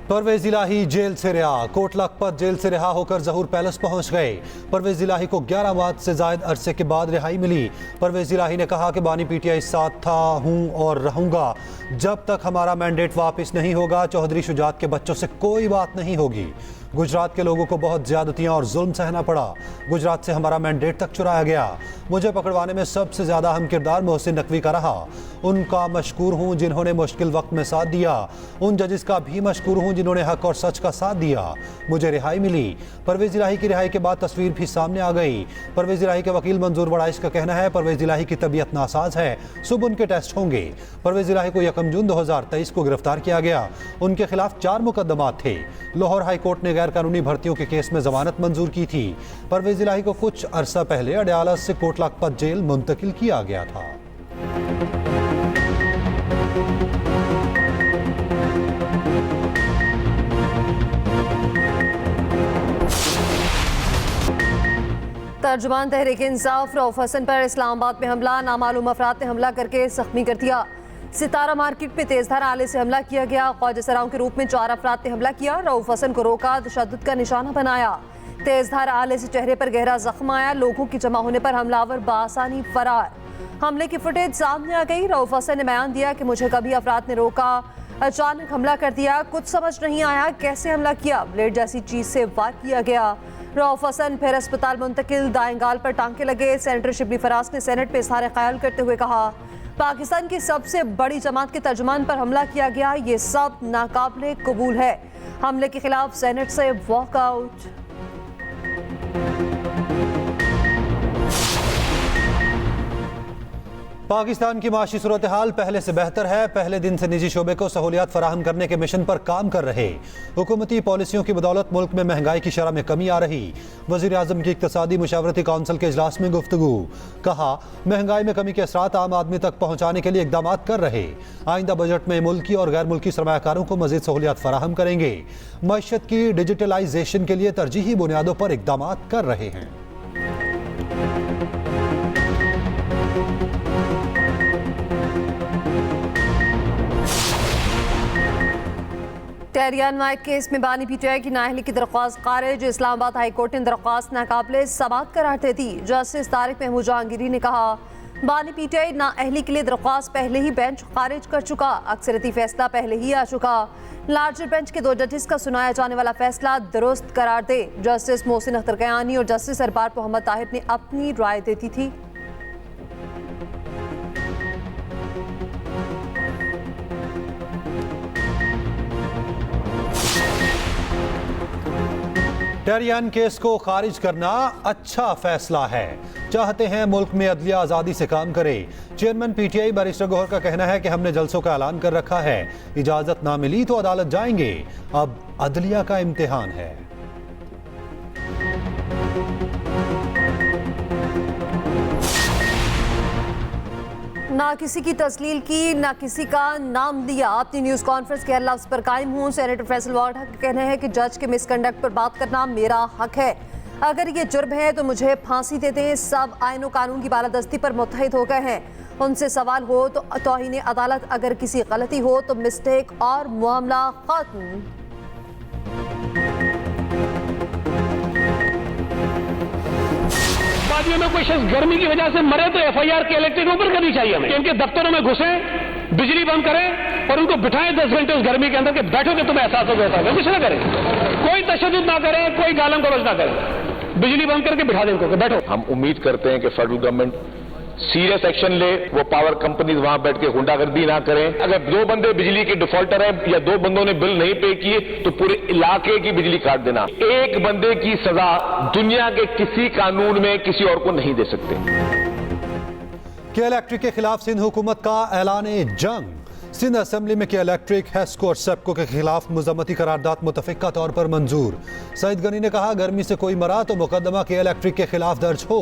परवेज इलाही jail से रिहा। Coat Lakhpat jail से रिहा होकर जहूर पैलेस पहुंच गए। परवेज इलाही को 11 माह से जायद अरसे के बाद रिहाई मिली। परवेज इलाही ने कहा कि बानी पीटीआई साथ था, हूं और रहूंगा जब तक हमारा मैंडेट वापस नहीं होगा। चौधरी शुजात के बच्चों से कोई बात नहीं होगी। गुजरात के लोगों को बहुत ज्यादतियां और जुल्म सहना पड़ा। गुजरात से हमारा मैंडेट तक चुराया गया। मुझे पकड़वाने में सबसे ज्यादा अहम किरदार मोहसिन नकवी का रहा। उनका मशकूर हूं जिन्होंने मुश्किल वक्त में साथ दिया। उन जजेस का भी मशकूर हूं जिन्होंने हक और सच का साथ दिया। मुझे रिहाई मिली। परवेज इलाही की रिहाई के बाद तस्वीर भी सामने आ गई। परवेज इलाही के वकील मंजूर बड़ाइश का कहना है परवेज इलाही की तबीयत नासाज है, सुबह उनके टेस्ट होंगे। परवेज इलाही को 1 जून 2023 को गिरफ्तार किया गया। उनके खिलाफ 4 मुकदमात थे। लाहौर हाई कोर्ट ने गैर कानूनी भर्तियों के केस में जमानत मंजूर की थी। परवेज इलाही को कुछ अरसा पहले अडयाला से कोट लखपत जेल मुंतकिल किया गया था। तर्जुमान तहरीक इंसाफ रऊफ हसन पर इस्लामाबाद में हमला। नामालूम अफराद ने हमला करके जख्मी कर दिया। सितारा मार्केट में तेजधार आले से हमला किया गया। ख्वाजा सराओं के रूप में 4 अफराद ने हमला किया। रऊफ हसन को रोका, तशद्दुद का निशाना बनाया। तेजधार आले से चेहरे पर गहरा जख्म आया। लोगों की जमा होने पर हमलावर बासानी फरार। हमले की फुटेज सामने आ गई। रऊफ हसन ने बयान दिया कि मुझे कभी अफराद ने रोका, अचानक हमला कर दिया, कुछ समझ नहीं आया कैसे हमला किया, ब्लेड जैसी चीज से वार किया गया। रऊफ हसन फिर अस्पताल मुंतकिल, दाएं गाल पर टांके लगे। सेनेटर शिबली फराज ने सेनेट में इज़हार ख्याल करते हुए कहा पाकिस्तान की सबसे बड़ी जमात के तर्जुमान पर हमला किया गया, ये सब नाकाबिले कबूल है। हमले के खिलाफ सेनेट से वॉकआउट। पाकिस्तान की माशी सूरत हाल पहले से बेहतर है। पहले दिन से निजी शोबे को सहूलियात फराहम करने के मिशन पर काम कर रहे। हुकूमती पॉलिसियों की बदौलत मुल्क में महंगाई की शरह में कमी आ रही। वज़ीर आज़म की इक़्तिसादी मुशावरती काउंसिल के इजलास में गुफ्तगू। कहा महंगाई में कमी के असरात आम आदमी तक पहुँचाने के लिए इक़दाम कर रहे। आइंदा बजट में मुल्की और गैर मुल्की सरमायाकारों को मज़ीद सहूलियात फराहम करेंगे। मईशत की डिजिटलाइजेशन के लिए तरजीही बुनियादों पर इक़दाम कर रहे हैं। टेहरियान माइक केस में बानी पीटीआई की नाअहली की दरख्वास्त खारिज। इस्लामाबाद हाई कोर्ट ने दरख्वास्त नाकाबिले समाअत करार दे दी। जस्टिस तारिक महमूद जहांगीरी ने कहा बानी पीटीआई नाअहली के लिए दरख्वास्त पहले ही बेंच खारिज कर चुका, अक्सरती फैसला पहले ही आ चुका। लार्जर बेंच के 2 जजेस का सुनाया जाने वाला फैसला दुरुस्त करार दे। जस्टिस मोहसिन अख्तर कयानी और जस्टिस अरबाज मोहम्मद ताहिर ने अपनी राय देती थी। टेहरियान केस को खारिज करना अच्छा फैसला है। चाहते हैं मुल्क में अदलिया आज़ादी से काम करे। चेयरमैन पीटीआई बैरिस्टर गौहर का कहना है कि हमने जलसों का ऐलान कर रखा है, इजाजत ना मिली तो अदालत जाएंगे। अब अदलिया का इम्तिहान है। ना किसी की तस्लील की, ना किसी का नाम लिया। अपनी न्यूज़ कॉन्फ्रेंस के लफ्ज़ पर कायम हूँ। सेनेटर फैसल वार्ड का कहना है कि जज के मिसकंडक्ट पर बात करना मेरा हक है। अगर ये जुर्म है तो मुझे फांसी दे दें। सब आईन और कानून की बालादस्ती पर मुत्तहिद हो गए हैं। उनसे सवाल हो तो तौहीन अदालत, अगर किसी गलती हो तो मिस्टेक और मामला खत्म। में कोई शख्स गर्मी की वजह से मरे तो एफआईआर के इलेक्टेड ऊपर करनी चाहिए हमें। इनके दफ्तरों में घुसे, बिजली बंद करें और उनको बिठाएं 10 घंटे उस गर्मी के अंदर के बैठोगे तुम्हें एहसास होगा। कुछ ना करें, कोई तशद्दुद ना करें, कोई गालम गलौज ना करें, बिजली बंद करके बिठा दें उनको, बैठो। हम उम्मीद करते हैं कि फेडरल गवर्नमेंट सीरियस एक्शन ले। वो पावर कंपनीज वहां बैठ के गुंडागर्दी ना करें। अगर 2 बंदे बिजली के डिफॉल्टर हैं या 2 बंदों ने बिल नहीं पे किए तो पूरे इलाके की बिजली काट देना। एक बंदे की सजा दुनिया के किसी कानून में किसी और को नहीं दे सकते। के इलेक्ट्रिक के खिलाफ सिंध हुकूमत का ऐलान जंग। सिंध असेंबली में के इलेक्ट्रिक, हेस्को और सेप्को के खिलाफ मुज़म्मती करारदाद मुतफ़िक़ा तौर पर मंजूर। सईद गनी ने कहा गर्मी से कोई मरा तो मुकदमा के इलेक्ट्रिक के खिलाफ दर्ज हो।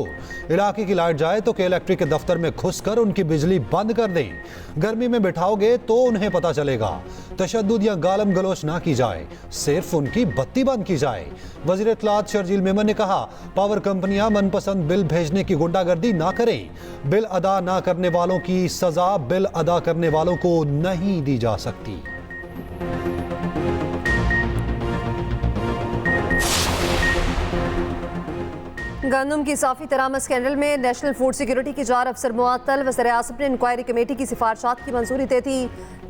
इलाके की लाइट जाए तो के इलेक्ट्रिक के दफ्तर में घुसकर उनकी बिजली बंद कर दें। गर्मी में बिठाओगे तो उन्हें पता चलेगा। तशद्दुद या गालम गलोच ना की जाए, सिर्फ उनकी बत्ती बंद की जाए। वज़ीर इत्तलात शर्जील मेमन ने कहा पावर कंपनियां मनपसंद बिल भेजने की गुंडागर्दी ना करें। बिल अदा ना करने वालों की सजा बिल अदा करने वालों को नहीं दी जा सकती। गंदम की इजाफी तरामत स्कैंडल में नेशनल फूड सिक्योरिटी के 4 अफसर मुअत्तल। वज़ीर-ए-आज़म ने इंक्वायरी कमेटी की सिफारिशात की मंजूरी दे दी।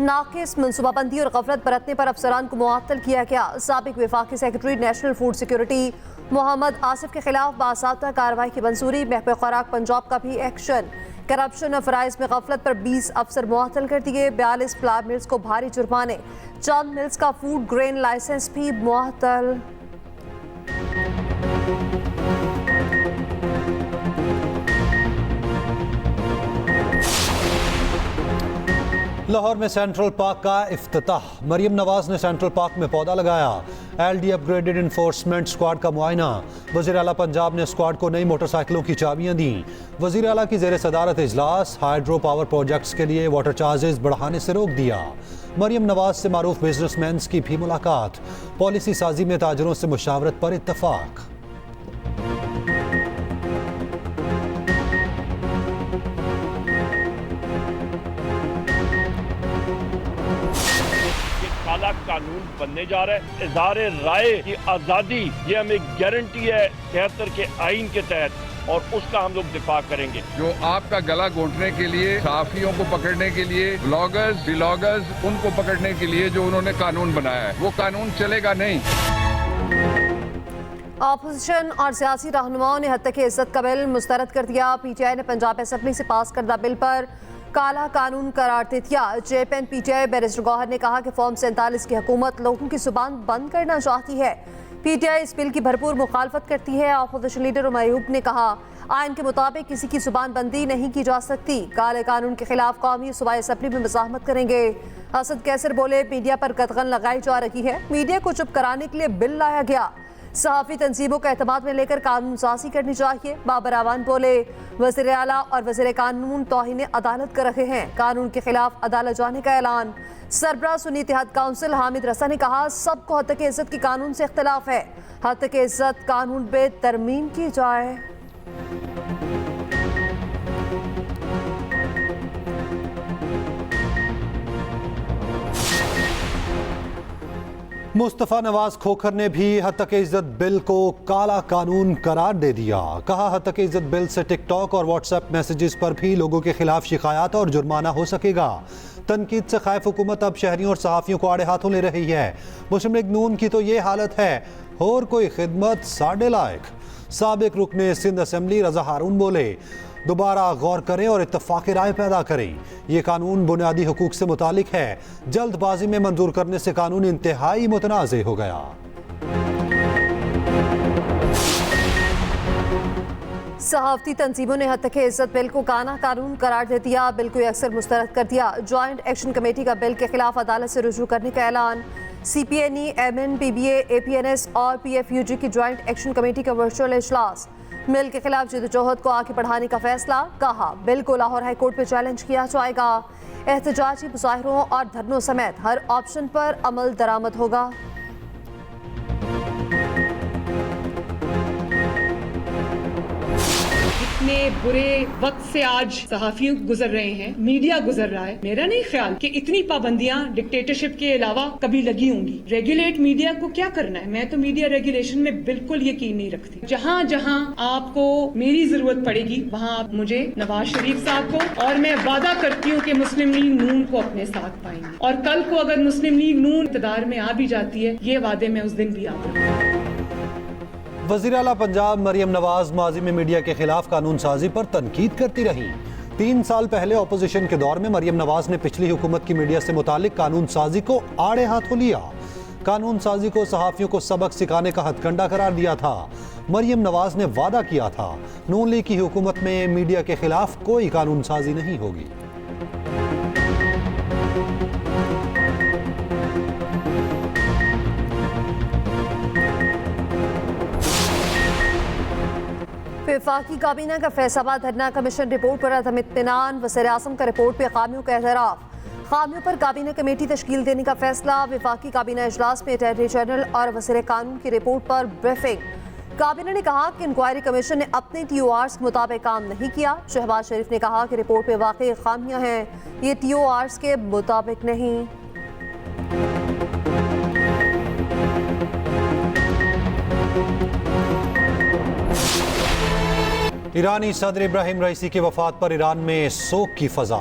नाकिस मनसूबाबंदी और गफलत बरतने पर अफसरान को मुअत्तल किया गया। साबिक वफाकी secretary national food security Mohammad Asif के खिलाफ बासाबता कार्रवाई की मंजूरी। महकमे खुराक पंजाब का भी एक्शन। करप्शन और फराइज में गफलत पर 20 अफसर मुअत्तल कर दिए। 42 फ्लावर मिल्स को भारी जुर्माने। चंद मिल्स का फूड ग्रेन लाइसेंस भी मुअत्तल। लाहौर में सेंट्रल पार्क का इफ्तिताह। मरियम नवाज ने सेंट्रल पार्क में पौधा लगाया। LD अपग्रेडेड इन्फोर्समेंट स्क्वाड का मुआयना। वज़ीर आला पंजाब ने स्क्वाड को नई मोटरसाइकिलों की चाबियां दी। वज़ीर आला की ज़ेर सदारत इजलास। हाइड्रो पावर प्रोजेक्ट्स के लिए वाटर चार्जेस बढ़ाने से रोक दिया। मरियम नवाज से मारूफ बिजनेसमैन की भी मुलाकात। पॉलिसी साजी में ताजरों से मुशावरत पर इत्तफाक। काला कानून बनने जा रहा है। इज़हार राय की आज़ादी ये हमें गारंटी है 73 के आइन के तहत, और उसका हम लोग दिफा करेंगे। जो आपका गला घोंटने के लिए, सहाफियों को पकड़ने के लिए, ब्लॉगर्स, व्लॉगर्स, उनको पकड़ने के लिए जो उन्होंने कानून बनाया है, वो कानून चलेगा नहीं। अपोजिशन और सियासी रहनुमाओं ने हद तक इज्जत का बिल मुस्तरद कर दिया। PTI ने पंजाब असेंबली से पास करदा बिल पर काला कानून करार दे दिया। चेयरमैन PTI बैरिस्टर गौहर ने कहा कि फॉर्म 47 की हुकूमत लोगों की जुबान बंद करना चाहती है। PTI इस बिल की भरपूर मुखालफत करती है। अपोजिशन लीडर उमर अयूब ने कहा, आइन के मुताबिक किसी की जुबान बंदी नहीं की जा सकती। काले कानून के खिलाफ कौमी सूबाई असेंबली में मज़ाहमत करेंगे। असद कैसर बोले, मीडिया पर कतगन लगाई जा रही है। मीडिया को चुप कराने के लिए बिल लाया गया। सहाफ़ी तंजीमों का एतमाद में लेकर कानून साजी करनी चाहिए। बाबर आवान बोले, वज़ीर आला और वज़ीर कानून तौहीन अदालत कर रहे हैं। कानून के खिलाफ अदालत जाने का ऐलान। सरबराह सुन्नी इत्तेहाद काउंसिल हामिद रसा ने कहा, सबको हद तक इज्जत की कानून से इख्तलाफ है। हद तक इज्जत कानून पे तरमीम की जाए। मुस्तफ़ा नवाज खोखर ने भी हद तक इज्जत बिल को काला कानून करार दे दिया। कहा, हद तक इज्जत बिल से टिकटॉक और व्हाट्सएप मैसेजेस पर भी लोगों के खिलाफ शिकायत और जुर्माना हो सकेगा। तनकीद से खैफ हुकूमत अब शहरियों और सहाफ़ियों को आड़े हाथों ले रही है। मुस्लिम लीग नून की तो ये हालत है, और कोई खिदमत साढ़े लायक। साबिक रुकने सिंध असेंबली रजा हारून बोले, दोबारा गौर करें और इत्तफाक राय पैदा करें। ये कानून बुनियादी हुकूक से मुतालिक है। जल्दबाजी में मंजूर करने से कानून इंतहाई मुतनाज़े हो गया। सहाफ़ती तंजीमों ने हद तक इज्जत बिल को काला कानून करार दे दिया। बिल को अक्सर मुस्तरद कर दिया। जॉइंट एक्शन कमेटी का बिल के खिलाफ अदालत से रुजू करने का ऐलान। CPNE, MN, PBA, APNS और PFUG की जॉइंट एक्शन कमेटी का वर्चुअल इजलास। बिल के खिलाफ जदोजहद को आगे बढ़ाने का फैसला। कहा, बिल को लाहौर हाई कोर्ट में चैलेंज किया जाएगा। एहतजाजी मुजाहिरों और धरनों समेत हर ऑप्शन पर अमल दरामद होगा। इतने बुरे वक्त से आज सहाफियों गुजर रहे हैं, मीडिया गुजर रहा है। मेरा नहीं ख्याल कि इतनी पाबंदियां डिक्टेटरशिप के अलावा कभी लगी होंगी। रेगुलेट मीडिया को क्या करना है? मैं तो मीडिया रेगुलेशन में बिल्कुल यकीन नहीं रखती। जहां जहां आपको मेरी जरूरत पड़ेगी, वहां आप मुझे, नवाज शरीफ साहब को, और मैं वादा करती हूँ कि मुस्लिम लीग नून को अपने साथ पाएंगे। और कल को अगर मुस्लिम लीग नून इक़्तिदार में आ भी जाती है, ये वादे मैं उस दिन भी याद रखूंगी। वज़ीर आला पंजाब मरियम नवाज माजी में मीडिया के खिलाफ कानून साजी पर तनकीद करती रही। 3 साल पहले अपोजिशन के दौर में मरियम नवाज ने पिछली हुकूमत की मीडिया से मुतालिक कानून साजी को आड़े हाथों लिया। कानून साजी को सहाफ़ियों को सबक सिखाने का हथकंडा करार दिया था। मरियम नवाज ने वादा किया था, नून लीग की हुकूमत में मीडिया के खिलाफ कोई कानून साजी नहीं होगी। वफाकी काबीना का फैसलाबाद धरना कमीशन रिपोर्ट पर अदम इत्मीनान। वज़ीर-ए-आज़म का रिपोर्ट पे खामियों का एतराफ़। खामियों पर काबीना कमेटी तश्कील देने का फैसला। वफाकी काबीना इजलास में अटॉर्नी जनरल और वज़ीर कानून की रिपोर्ट पर ब्रीफिंग। काबीना ने कहा कि इंक्वायरी कमीशन ने अपने TORs के मुताबिक काम नहीं किया। शहबाज शरीफ ने कहा कि रिपोर्ट में वाकई खामियां हैं, ये TORs के मुताबिक नहीं। ईरानी सदर इब्राहिम रईसी की वफात पर ईरान में शोक की फजा।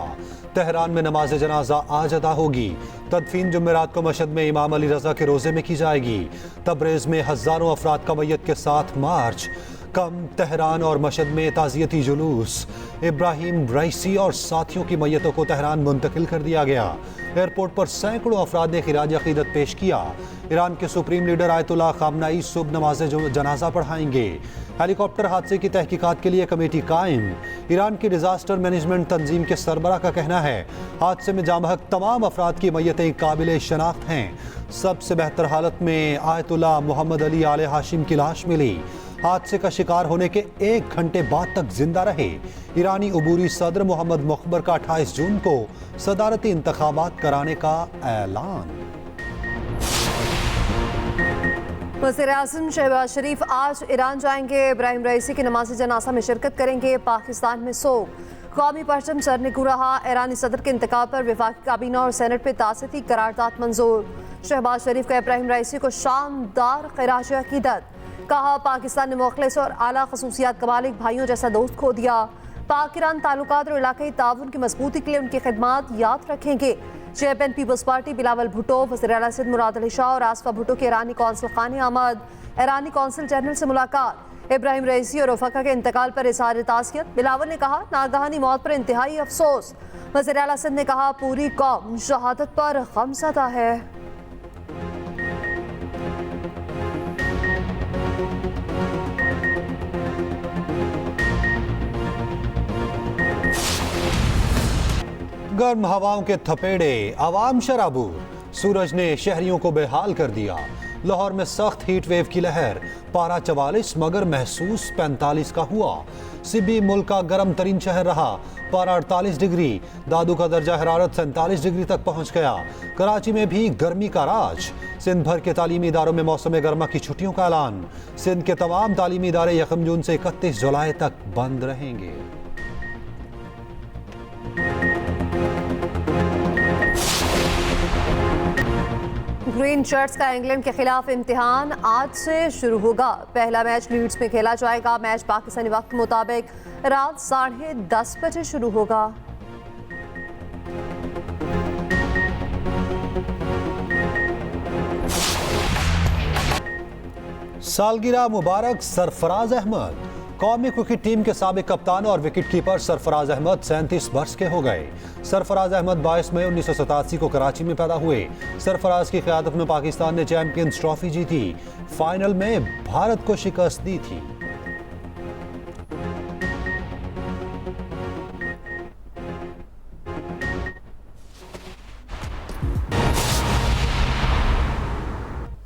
तेहरान में नमाज जनाजा आज अदा होगी। तदफीन जुमेरात को मशहद में इमाम अली रजा के रोजे में की जाएगी। तबरेज में हजारों अफराद का मैयत के साथ मार्च। कम तेहरान और मशहद में ताज़ियती जुलूस। इब्राहिम रईसी और साथियों की मैयतों को तेहरान मुंतकिल कर दिया गया। एयरपोर्ट पर सैकड़ों अफराद ने खिराज अकीदत पेश किया। ईरान के सुप्रीम लीडर आयतुल्लाह खामनाई सुबह नमाज जनाजा पढ़ाएंगे। हेलीकॉप्टर हादसे की तहकीकात के लिए कमेटी कायम। ईरान की डिजास्टर मैनेजमेंट तंजीम के सरबरा का कहना है हादसे में जामहक तमाम अफराद की मैयतें काबिल शनाख्त हैं। सबसे बेहतर हालत में आयतुल्लाह मोहम्मद अली आले हाशिम की लाश मिली। हादसे का शिकार होने के 1 घंटे बाद तक जिंदा रहे। ईरानी अबूरी सदर मोहम्मद मुख्बर का 28 जून को सदारती इंतखाबात कराने का ऐलान। वज़ीर-ए-आज़म शहबाज शरीफ आज ईरान जाएंगे। इब्राहिम रईसी की नमाज जनाजा में शिरकत करेंगे। पाकिस्तान में सोग, कौमी परचम सर निकू रहा। ईरानी सदर के इंतखाब पर वफाकी काबीना और सेनेट पे तासीती करारदाद मंजूर। शहबाज शरीफ का इब्राहिम रईसी को शानदार खिराज अकीदत। कहा पाकिस्तान ने मुखलिस और आला खसूसियात का मालिक भाइयों जैसा दोस्त खो दिया। पाक ईरान ताल्लुकात और इलाकाई ताउन की मजबूती के लिए उनकी खिदमात याद रखेंगे। Chairman Peoples Party Bilawal Bhutto, वज़ीर आला सिंध मुराद अली शाह और आसफा भुट्टो के ईरानी कौंसल खाने आमद। ईरानी कौंसल जनरल से मुलाकात। इब्राहिम रईसी और रफ़का के इंतकाल पर इज़हार ताज़ियत। बिलावल ने कहा नागहानी मौत पर इंतहाई अफसोस। वज़ीर आला सिंध ने कहा पूरी कौम शहादत पर गमज़दा है। गर्म हवाओं के थपेड़े, आवाम शराबूर। सूरज ने शहरियों को बेहाल कर दिया। लाहौर में सख्त हीट वेव की लहर। पारा 44 मगर महसूस 45 का हुआ। सिबी मुल्क का गर्म तरीन शहर रहा। पारा 48 डिग्री। दादू का दर्जा हरारत 47 डिग्री तक पहुंच गया। कराची में भी गर्मी का राज। सिंध भर के तालीमी इदारों में मौसम गर्मा की छुट्टियों का ऐलान। सिंध के तमाम तालीमी इदारे 1 जून से 31 जुलाई तक बंद रहेंगे। ग्रीन शर्ट्स का इंग्लैंड के खिलाफ इम्तिहान आज से शुरू होगा। पहला मैच लीड्स में खेला जाएगा। मैच पाकिस्तानी वक्त के मुताबिक रात 10:30 बजे शुरू होगा। सालगिरह मुबारक सरफराज अहमद। कौमी क्रिकेट टीम के साबिक कप्तान और विकेट कीपर सरफराज अहमद 37 वर्ष के हो गए। सरफराज अहमद 22 मई 1987 को कराची में पैदा हुए। सरफराज की क़यादत में पाकिस्तान ने चैंपियंस ट्रॉफी जीती। फाइनल में भारत को शिकस्त दी थी।